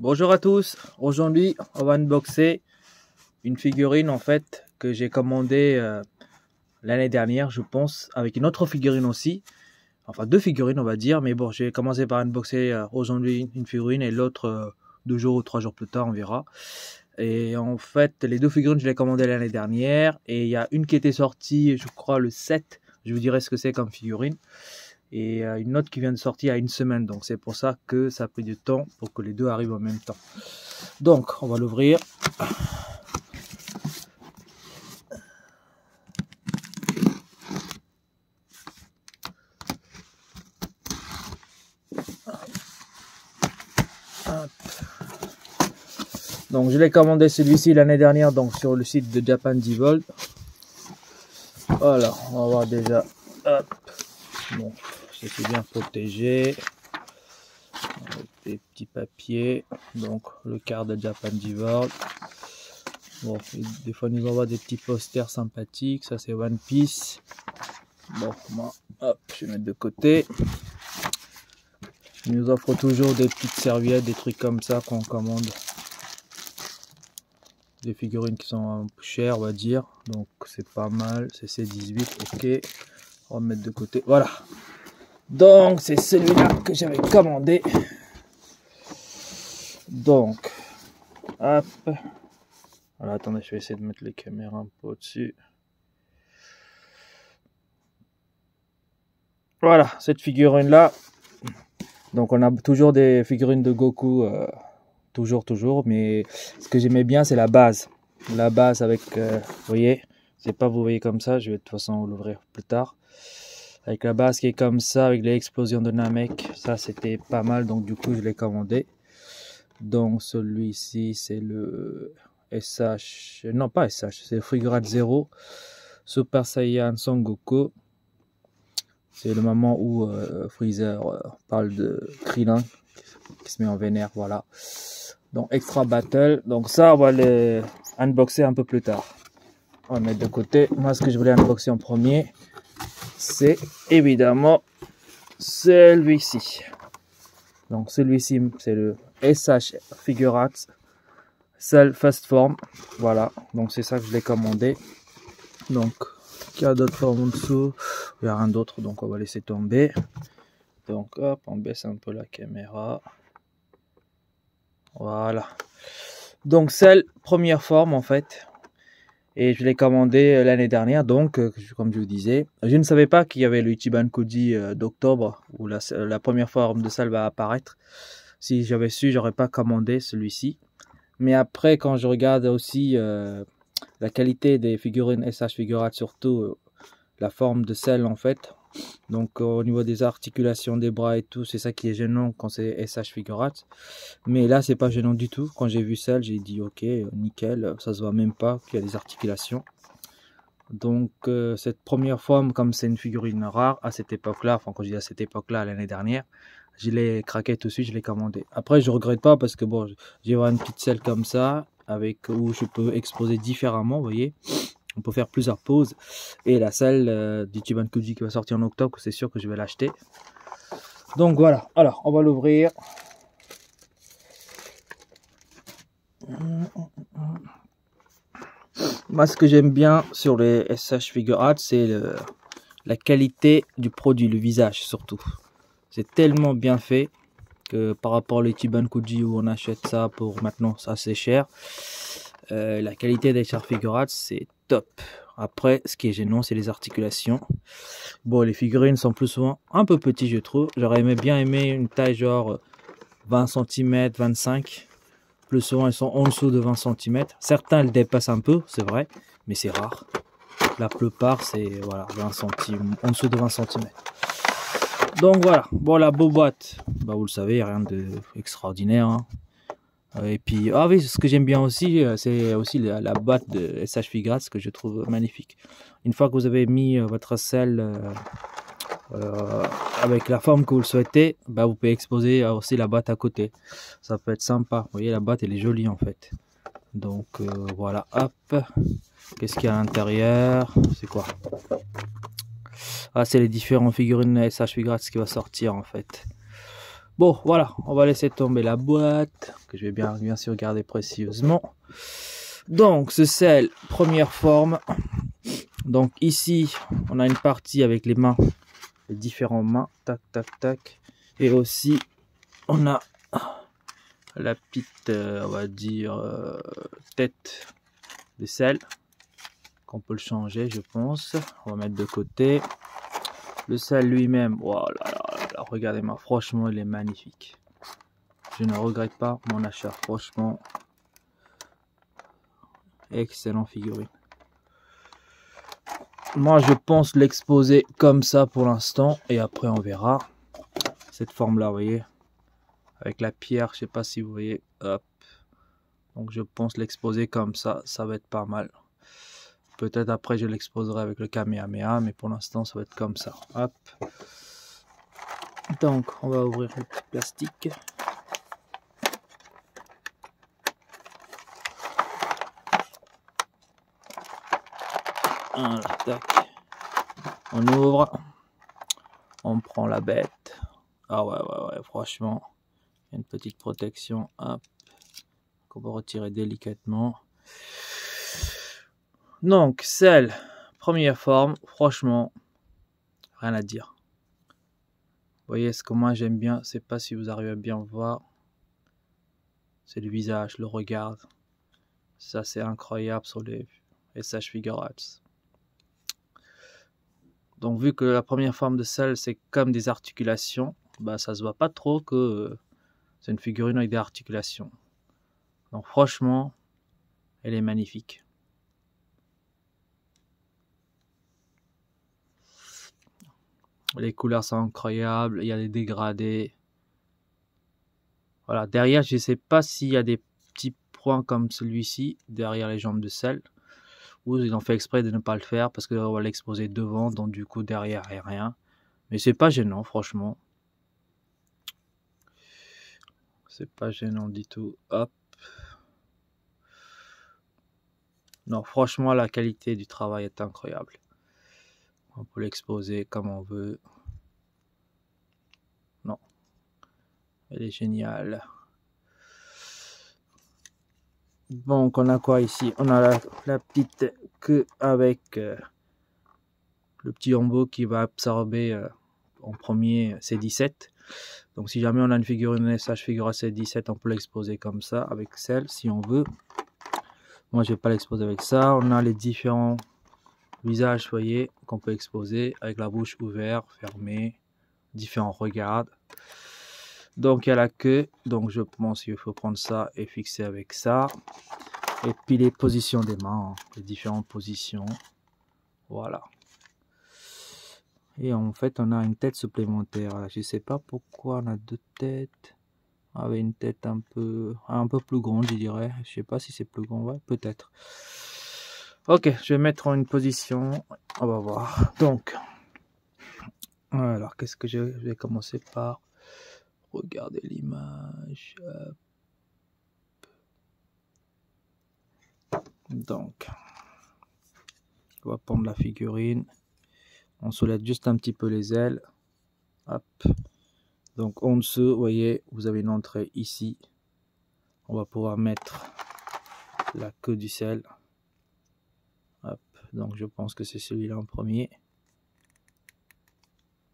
Bonjour à tous, aujourd'hui on va unboxer une figurine en fait que j'ai commandée l'année dernière je pense, avec une autre figurine aussi, enfin deux figurines on va dire, mais bon j'ai commencé par unboxer aujourd'hui une figurine et l'autre 2 jours ou 3 jours plus tard on verra. Et en fait les deux figurines je les ai commandées l'année dernière et il y a une qui était sortie je crois le 7, je vous dirai ce que c'est comme figurine. Et une autre qui vient de sortir il y a une semaine, donc c'est pour ça que ça a pris du temps pour que les deux arrivent en même temps. Donc on va l'ouvrir. Donc je l'ai commandé celui-ci l'année dernière donc sur le site de Japan Divolt. Voilà, on va voir déjà. Hop. Bon, c'est bien protégé avec des petits papiers. Donc le card de Japan Divolt. Bon, des fois ils nous envoient des petits posters sympathiques. Ça c'est One Piece. Bon, moi, hop, je vais mettre de côté. Ils nous offrent toujours des petites serviettes, des trucs comme ça qu'on commande. Des figurines qui sont un peu chères, on va dire. Donc c'est pas mal, c'est C18, ok. On va mettre de côté, voilà. Donc c'est celui-là que j'avais commandé. Donc, hop. Voilà, attendez, je vais essayer de mettre les caméras un peu au-dessus. Voilà, cette figurine-là. Donc on a toujours des figurines de Goku, toujours, mais ce que j'aimais bien c'est la base. La base avec, vous voyez, c'est pas vous voyez comme ça, je vais de toute façon l'ouvrir plus tard. Avec la base qui est comme ça, avec les explosions de Namek, ça c'était pas mal, donc du coup je l'ai commandé. Donc celui-ci c'est le SH, non pas SH, c'est le Frigorad Zero, Super Saiyan Son Goku. C'est le moment où Freezer parle de Krillin qui se met en vénère, voilà. Donc Extra Battle, donc ça on va les unboxer un peu plus tard. On va mettre de côté. Moi ce que je voulais unboxer en premier, c'est évidemment celui-ci. Donc celui-ci c'est le SH Figuarts Cell Fast Form, voilà. Donc c'est ça que je l'ai commandé. Donc il y a d'autres formes en dessous, il n'y a rien d'autre, donc on va laisser tomber. Donc hop, on baisse un peu la caméra. Voilà. Donc celle première forme en fait. Et je l'ai commandé l'année dernière, donc comme je vous disais. Je ne savais pas qu'il y avait le Ichiban Koji d'octobre, où la première forme de celle va apparaître. Si j'avais su, j'aurais pas commandé celui-ci. Mais après, quand je regarde aussi la qualité des figurines SH Figuarts, surtout la forme de celle en fait. Donc au niveau des articulations des bras et tout, c'est ça qui est gênant quand c'est SH Figuarts. Mais là c'est pas gênant du tout. Quand j'ai vu celle, j'ai dit ok, nickel, ça se voit même pas qu'il y a des articulations. Donc cette première forme, comme c'est une figurine rare à cette époque-là, enfin quand je dis à cette époque-là, l'année dernière, je l'ai craqué tout de suite, je l'ai commandé. Après je regrette pas parce que bon, j'ai une petite selle comme ça, avec où je peux exposer différemment, vous voyez. On peut faire plusieurs poses. Et la selle d'Ichiban Koji qui va sortir en octobre, c'est sûr que je vais l'acheter. Donc voilà. Alors, on va l'ouvrir. Moi, ce que j'aime bien sur les SH Figuarts, c'est la qualité du produit, le visage surtout. C'est tellement bien fait que par rapport à l'Ichiban Koji où on achète ça pour maintenant, ça c'est cher. La qualité des SH Figuarts, c'est top. Après, ce qui est gênant, c'est les articulations. Bon, les figurines sont plus souvent un peu petites, je trouve. J'aurais bien aimé une taille genre 20 cm, 25. Plus souvent, elles sont en dessous de 20 cm. Certains, elles dépassent un peu, c'est vrai, mais c'est rare. La plupart, c'est voilà, 20 cm, en dessous de 20 cm. Donc voilà, bon, la boîte, bah, vous le savez, rien d'extraordinaire. Hein. Et puis, ah oui, ce que j'aime bien aussi, c'est aussi la boîte de SH Figuarts que je trouve magnifique. Une fois que vous avez mis votre selle avec la forme que vous le souhaitez, bah, vous pouvez exposer aussi la boîte à côté. Ça peut être sympa. Vous voyez, la boîte, elle est jolie en fait. Donc voilà, hop. Qu'est-ce qu'il y a à l'intérieur? C'est quoi? Ah, c'est les différents figurines SH Figuarts qui va sortir en fait. Bon, voilà, on va laisser tomber la boîte, que je vais bien sûr garder précieusement. Donc, ce sel, première forme. Donc ici, on a une partie avec les mains, les différentes mains, tac, tac, tac. Et aussi, on a la petite, on va dire, tête de sel, qu'on peut le changer, je pense. On va mettre de côté. Le sel lui-même, oh là là là, regardez-moi, franchement, il est magnifique. Je ne regrette pas mon achat, franchement. Excellent figurine. Moi, je pense l'exposer comme ça pour l'instant, et après on verra. Cette forme-là, vous voyez, avec la pierre, je sais pas si vous voyez, hop. Donc je pense l'exposer comme ça va être pas mal. Peut-être après je l'exposerai avec le Kamehameha, mais pour l'instant ça va être comme ça. Hop. Donc on va ouvrir le petit plastique. Voilà, tac. On ouvre. On prend la bête. Ah ouais, franchement, il y a une petite protection. Hop. Qu'on va retirer délicatement. Donc, celle, première forme, franchement, rien à dire. Vous voyez ce que moi j'aime bien, je sais pas si vous arrivez à bien voir. C'est le visage, le regard. Ça, c'est incroyable sur les SH Figure Arts. Donc, vu que la première forme de celle, c'est comme des articulations, bah, ça se voit pas trop que c'est une figurine avec des articulations. Donc, franchement, elle est magnifique. Les couleurs sont incroyables, il y a des dégradés. Voilà, derrière, je ne sais pas s'il y a des petits points comme celui-ci, derrière les jambes de sel, ou ils ont fait exprès de ne pas le faire parce qu'on va l'exposer devant, donc du coup derrière il n'y a rien. Mais c'est pas gênant, franchement. C'est pas gênant du tout. Hop. Non, franchement, la qualité du travail est incroyable. On peut l'exposer comme on veut. Non. Elle est géniale. Donc, on a quoi ici? On a la petite queue avec le petit embout qui va absorber en premier C17. Donc, si jamais on a une figurine SH Figure C17, on peut l'exposer comme ça avec celle si on veut. Moi, je vais pas l'exposer avec ça. On a les différents visages, vous voyez, qu'on peut exposer avec la bouche ouverte, fermée, différents regards. Donc, il y a la queue. Donc, je pense qu'il faut prendre ça et fixer avec ça. Et puis, les positions des mains, les différentes positions. Voilà. Et en fait, on a une tête supplémentaire. Je sais pas pourquoi on a deux têtes. Avec une tête un peu plus grande, je dirais. Je sais pas si c'est plus grand, ouais, peut-être. Ok, je vais mettre en une position. On va voir. Donc, alors, qu'est-ce que je vais commencer par regarder l'image. Donc, on va prendre la figurine. On soulève juste un petit peu les ailes. Hop. Donc, en dessous, vous voyez, vous avez une entrée ici. On va pouvoir mettre la queue du sel. Hop. Donc, je pense que c'est celui-là en premier.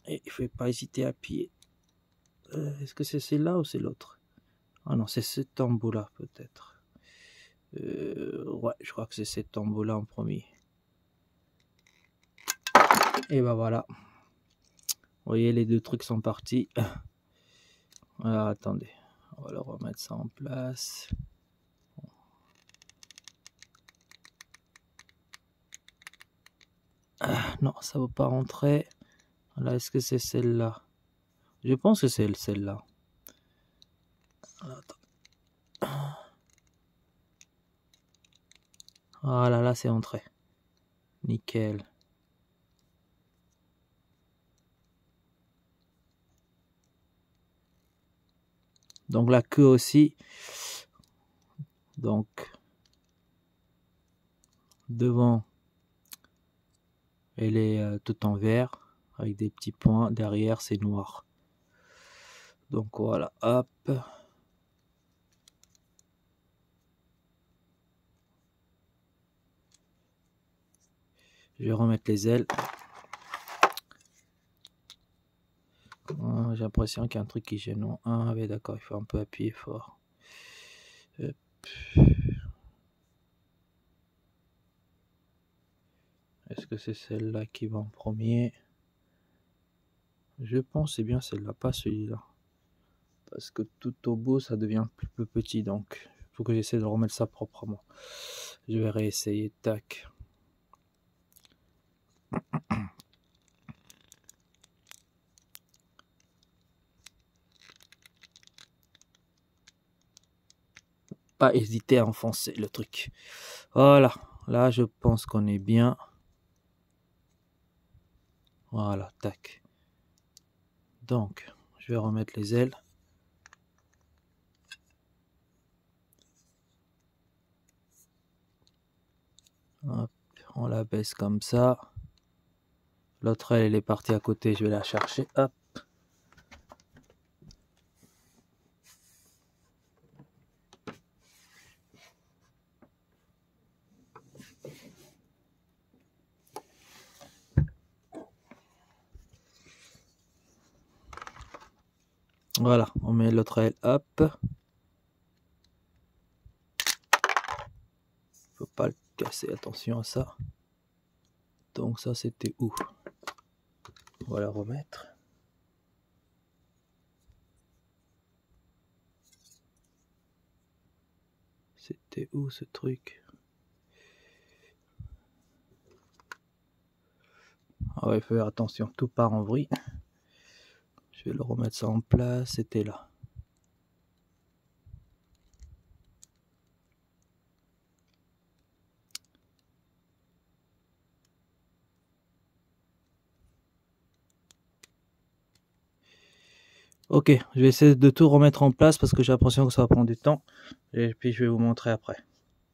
Et il ne faut pas hésiter à appuyer. Est-ce que c'est celle-là ou c'est l'autre? Ah non, c'est ce tambour-là, peut-être. Ouais, je crois que c'est ce tambour-là en premier. Et ben voilà. Vous voyez, les deux trucs sont partis. Alors, attendez. On va le remettre ça en place. Ah, non, ça ne va pas rentrer. Là, est-ce que c'est celle-là? Je pense que c'est celle-là. Voilà, là, c'est entré. Nickel. Donc, la queue aussi. Donc, devant, elle est tout en vert avec des petits points. Derrière, c'est noir. Donc voilà, hop. Je vais remettre les ailes. Oh, j'ai l'impression qu'il y a un truc qui gêne. Non. Ah oui, d'accord, il faut un peu appuyer fort. Hop. Est-ce que c'est celle-là qui va en premier? Je pense que c'est bien celle-là, pas celui-là. Parce que tout au bout, ça devient plus petit. Donc, il faut que j'essaie de remettre ça proprement. Je vais réessayer. Tac. Pas hésiter à enfoncer le truc. Voilà. Là, je pense qu'on est bien. Voilà, tac. Donc, je vais remettre les ailes. Hop, on la baisse comme ça. L'autre aile, elle est partie à côté, je vais la chercher. Hop. Voilà, on met l'autre aile, hop. Faut pas le casser, attention à ça. Donc ça, c'était où? On va la remettre. C'était où ce truc? Ah ouais, il faut faire attention, tout part en vrille. Je vais le remettre ça en place, c'était là. Ok, je vais essayer de tout remettre en place parce que j'ai l'impression que ça va prendre du temps. Et puis je vais vous montrer après.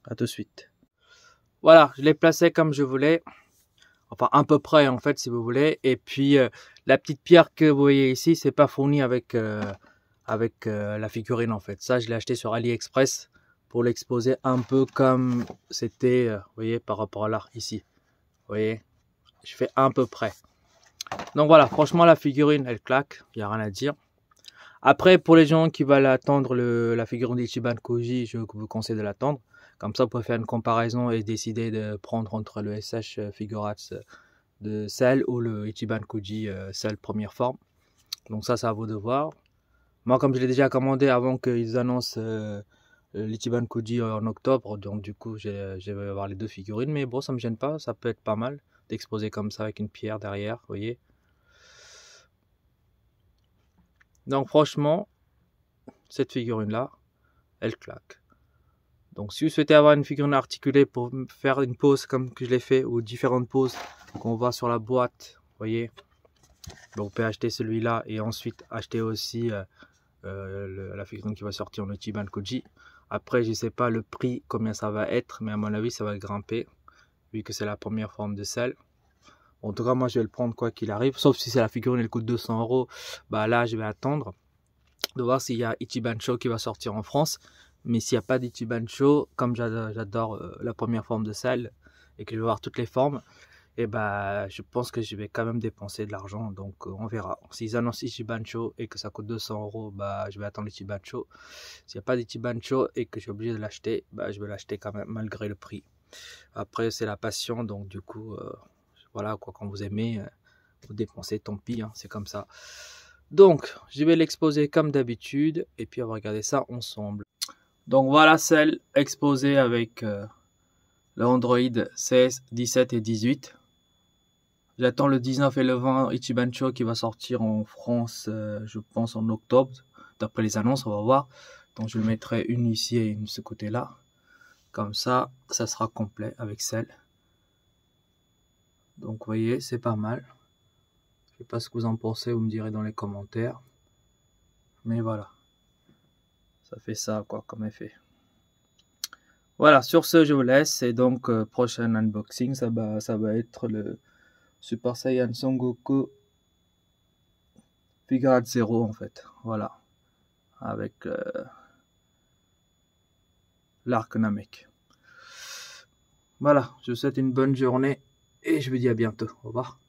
À tout de suite. Voilà, je l'ai placé comme je voulais. Enfin, à peu près en fait, si vous voulez. Et puis, la petite pierre que vous voyez ici, c'est pas fourni avec, la figurine en fait. Ça, je l'ai acheté sur AliExpress pour l'exposer un peu comme c'était, vous voyez, par rapport à là, ici. Vous voyez, je fais à peu près. Donc voilà, franchement, la figurine, elle claque. Il n'y a rien à dire. Après, pour les gens qui veulent attendre la figurine d'Ichiban Koji, je vous conseille de l'attendre. Comme ça, vous pouvez faire une comparaison et décider de prendre entre le SH Figurats de Cell ou le Ichiban Koji Cell première forme. Donc ça, c'est à vous de voir. Moi, comme je l'ai déjà commandé avant qu'ils annoncent l'Ichiban Koji en octobre, donc du coup, je vais avoir les deux figurines. Mais bon, ça me gêne pas, ça peut être pas mal d'exposer comme ça avec une pierre derrière, vous voyez. Donc franchement, cette figurine-là, elle claque. Donc si vous souhaitez avoir une figurine articulée pour faire une pose comme que je l'ai fait, ou différentes poses qu'on voit sur la boîte, vous voyez, donc vous pouvez acheter celui-là et ensuite acheter aussi la figurine qui va sortir en Ichiban Koji. Après, je ne sais pas le prix, combien ça va être, mais à mon avis, ça va grimper, vu que c'est la première forme de Cell. En tout cas, moi, je vais le prendre quoi qu'il arrive, sauf si c'est la figurine, elle coûte 200 €. Bah là, je vais attendre de voir s'il y a Ichiban Show qui va sortir en France. Mais s'il n'y a pas d'Ichiban Show, comme j'adore la première forme de Cell et que je vais voir toutes les formes, et bah, je pense que je vais quand même dépenser de l'argent. Donc on verra. S'ils annoncent Ichiban Show et que ça coûte 200 €, bah, je vais attendre l'Ichiban Show. S'il n'y a pas d'Ichiban Show et que je suis obligé de l'acheter, bah, je vais l'acheter quand même malgré le prix. Après, c'est la passion. Donc du coup, voilà, quoi, quand vous aimez, vous dépensez, tant pis, hein, c'est comme ça. Donc, je vais l'exposer comme d'habitude et puis on va regarder ça ensemble. Donc voilà celle exposée avec le Android 16, 17 et 18. J'attends le 19 et le 20 Ichiban Show qui va sortir en France, je pense en octobre. D'après les annonces, on va voir. Donc je le mettrai une ici et une de ce côté-là. Comme ça, ça sera complet avec celle. Donc vous voyez, c'est pas mal. Je sais pas ce que vous en pensez, vous me direz dans les commentaires. Mais voilà. Ça fait ça quoi comme effet. Voilà, sur ce, je vous laisse. Et donc, prochain unboxing, ça va être le Super Saiyan Son Goku Figurine 0 en fait. Voilà. avec l'arc Namek. Voilà, je vous souhaite une bonne journée et je vous dis à bientôt. Au revoir.